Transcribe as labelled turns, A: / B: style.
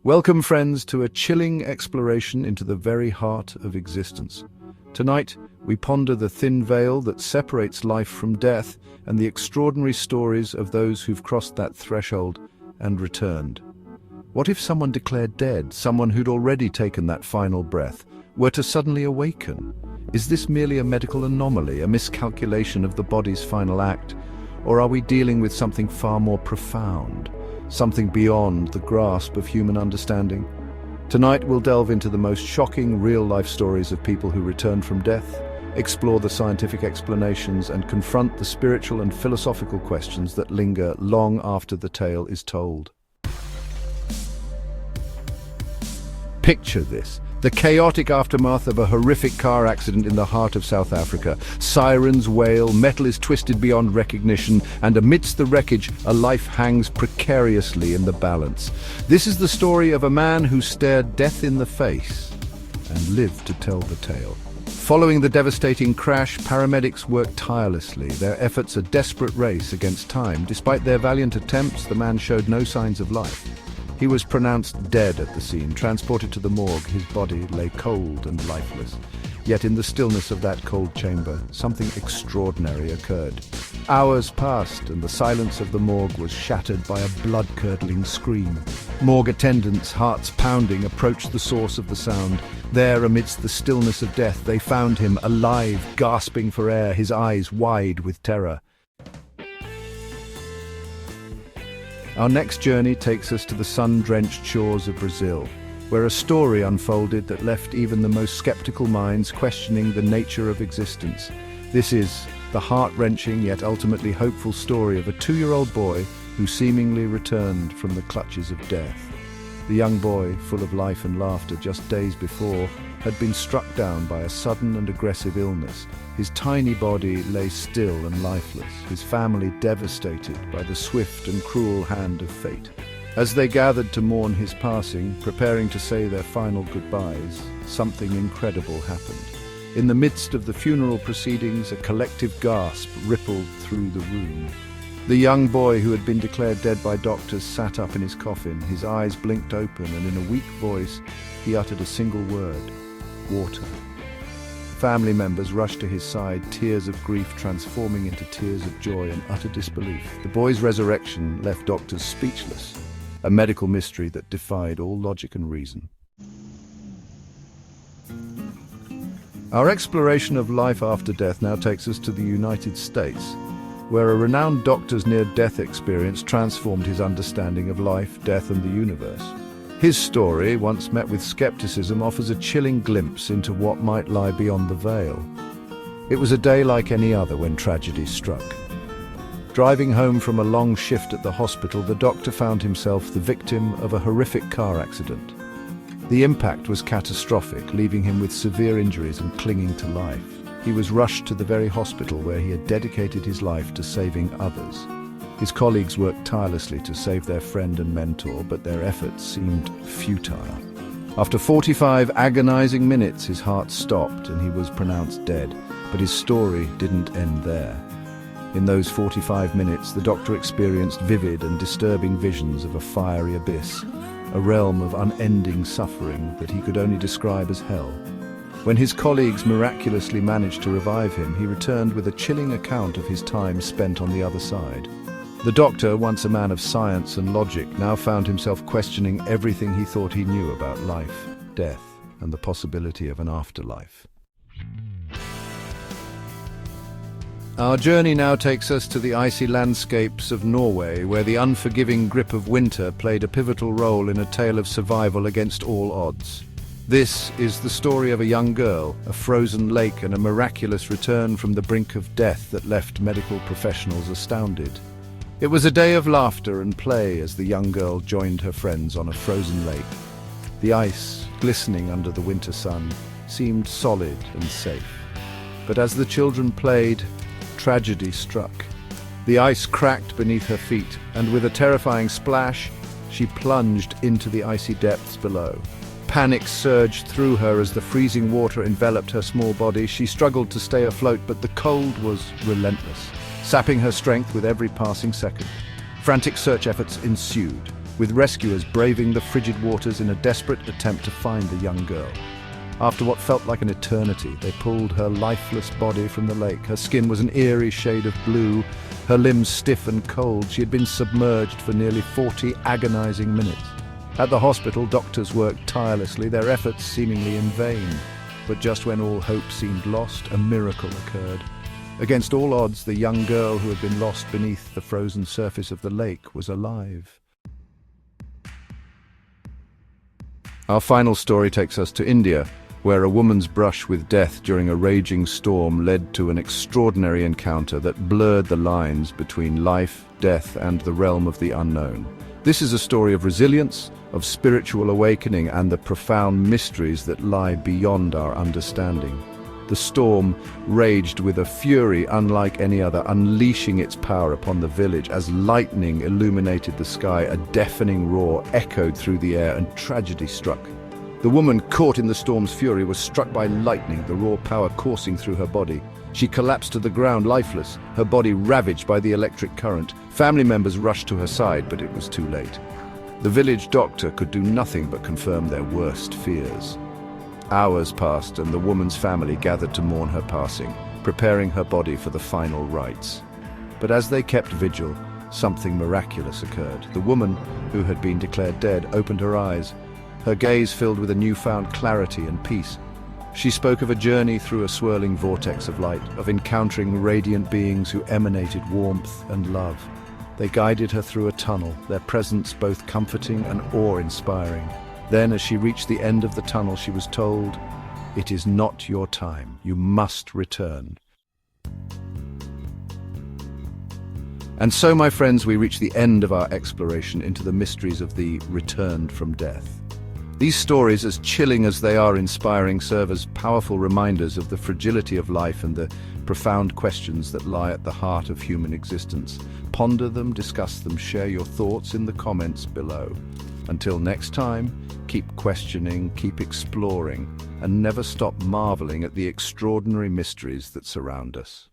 A: Welcome, friends, to a chilling exploration into the very heart of existence. Tonight, we ponder the thin veil that separates life from death and the extraordinary stories of those who've crossed that threshold and returned. What if someone declared dead, someone who'd already taken that final breath, were to suddenly awaken? Is this merely a medical anomaly, a miscalculation of the body's final act? Or are we dealing with something far more profound? Something beyond the grasp of human understanding? Tonight we'll delve into the most shocking real-life stories of people who returned from death, explore the scientific explanations, and confront the spiritual and philosophical questions that linger long after the tale is told. Picture this: the chaotic aftermath of a horrific car accident in the heart of South Africa. Sirens wail, metal is twisted beyond recognition, and amidst the wreckage, a life hangs precariously in the balance. This is the story of a man who stared death in the face and lived to tell the tale. Following the devastating crash, paramedics worked tirelessly, their efforts a desperate race against time. Despite their valiant attempts, the man showed no signs of life. He was pronounced dead at the scene, transported to the morgue. His body lay cold and lifeless. Yet in the stillness of that cold chamber, something extraordinary occurred. Hours passed, and the silence of the morgue was shattered by a blood-curdling scream. Morgue attendants, hearts pounding, approached the source of the sound. There, amidst the stillness of death, they found him alive, gasping for air, his eyes wide with terror. Our next journey takes us to the sun-drenched shores of Brazil, where a story unfolded that left even the most skeptical minds questioning the nature of existence. This is the heart-wrenching yet ultimately hopeful story of a 2-year-old boy who seemingly returned from the clutches of death. The young boy, full of life and laughter just days before, had been struck down by a sudden and aggressive illness. His tiny body lay still and lifeless, his family devastated by the swift and cruel hand of fate. As they gathered to mourn his passing, preparing to say their final goodbyes, something incredible happened. In the midst of the funeral proceedings, a collective gasp rippled through the room. The young boy who had been declared dead by doctors sat up in his coffin, his eyes blinked open, and in a weak voice, he uttered a single word: water. Family members rushed to his side, tears of grief transforming into tears of joy and utter disbelief. The boy's resurrection left doctors speechless, a medical mystery that defied all logic and reason. Our exploration of life after death now takes us to the United States, where a renowned doctor's near-death experience transformed his understanding of life, death, and the universe. His story, once met with skepticism, offers a chilling glimpse into what might lie beyond the veil. It was a day like any other when tragedy struck. Driving home from a long shift at the hospital, the doctor found himself the victim of a horrific car accident. The impact was catastrophic, leaving him with severe injuries and clinging to life. He was rushed to the very hospital where he had dedicated his life to saving others. His colleagues worked tirelessly to save their friend and mentor, but their efforts seemed futile. After 45 agonizing minutes, his heart stopped and he was pronounced dead. But his story didn't end there. In those 45 minutes, the doctor experienced vivid and disturbing visions of a fiery abyss, a realm of unending suffering that he could only describe as hell. When his colleagues miraculously managed to revive him, he returned with a chilling account of his time spent on the other side. The doctor, once a man of science and logic, now found himself questioning everything he thought he knew about life, death, and the possibility of an afterlife. Our journey now takes us to the icy landscapes of Norway, where the unforgiving grip of winter played a pivotal role in a tale of survival against all odds. This is the story of a young girl, a frozen lake, and a miraculous return from the brink of death that left medical professionals astounded. It was a day of laughter and play as the young girl joined her friends on a frozen lake. The ice, glistening under the winter sun, seemed solid and safe. But as the children played, tragedy struck. The ice cracked beneath her feet, and with a terrifying splash, she plunged into the icy depths below. Panic surged through her as the freezing water enveloped her small body. She struggled to stay afloat, but the cold was relentless, sapping her strength with every passing second. Frantic search efforts ensued. with rescuers braving the frigid waters in a desperate attempt to find the young girl. After what felt like an eternity, they pulled her lifeless body from the lake. Her skin was an eerie shade of blue, her limbs stiff and cold. She had been submerged for nearly 40 agonizing minutes. At the hospital, doctors worked tirelessly, their efforts seemingly in vain. But just when all hope seemed lost, a miracle occurred. Against all odds, the young girl who had been lost beneath the frozen surface of the lake was alive. Our final story takes us to India, where a woman's brush with death during a raging storm led to an extraordinary encounter that blurred the lines between life, death, and the realm of the unknown. This is a story of resilience, of spiritual awakening, and the profound mysteries that lie beyond our understanding. The storm raged with a fury unlike any other, unleashing its power upon the village. As lightning illuminated the sky, a deafening roar echoed through the air, and tragedy struck. The woman, caught in the storm's fury, was struck by lightning, the raw power coursing through her body. She collapsed to the ground, lifeless, her body ravaged by the electric current. Family members rushed to her side, but it was too late. The village doctor could do nothing but confirm their worst fears. Hours passed, and the woman's family gathered to mourn her passing, preparing her body for the final rites. But as they kept vigil, something miraculous occurred. The woman, who had been declared dead, opened her eyes, her gaze filled with a newfound clarity and peace. She spoke of a journey through a swirling vortex of light, of encountering radiant beings who emanated warmth and love. They guided her through a tunnel, their presence both comforting and awe-inspiring. Then, as she reached the end of the tunnel, she was told, "It is not your time. You must return." And so, my friends, we reach the end of our exploration into the mysteries of the returned from death. These stories, as chilling as they are inspiring, serve as powerful reminders of the fragility of life and the profound questions that lie at the heart of human existence. Ponder them, discuss them, share your thoughts in the comments below. Until next time, keep questioning, keep exploring, and never stop marveling at the extraordinary mysteries that surround us.